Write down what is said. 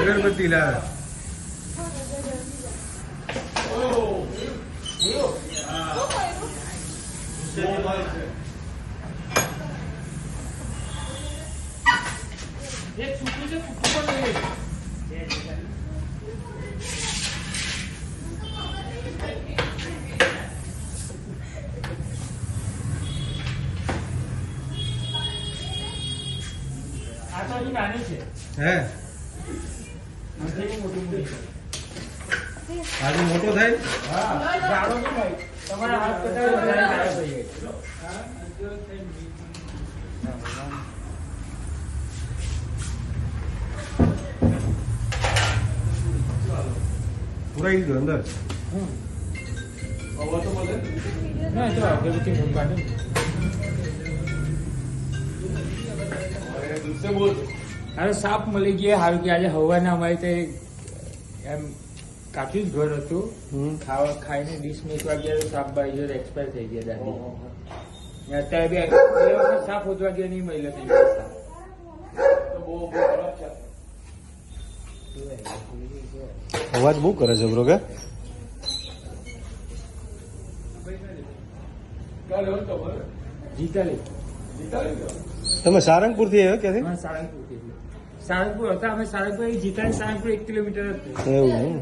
અગરબત્તી લાવે. હે આજે મોટો થાય. તમારા હાથ કરતા પુરાઈ ગયો અંદર. ના તો અગરબત્તી કાઢે. અરે સાપ મળી ગયા. સારું કે આજે હવાના અમારે તે એમ કાચું જ ઘર હતું. ખાઈને 20 મિનિટ વાગ્યા સાપ બાઈ જોડે એક્સપાયર થઈ ગયા દાદી. અત્યારે બે વખત સાપ હોતવા ગયા નહીં મળે. અવાજ બહુ કરે છે બ્રો કે. જીતાલી તમે સારંગપુર થી આવ્યા ક્યાંથી? સારંગપુર હતા અમે. સારંગપુર જીતાલી સારંગપુર 1 કિલોમીટર હતું. એવું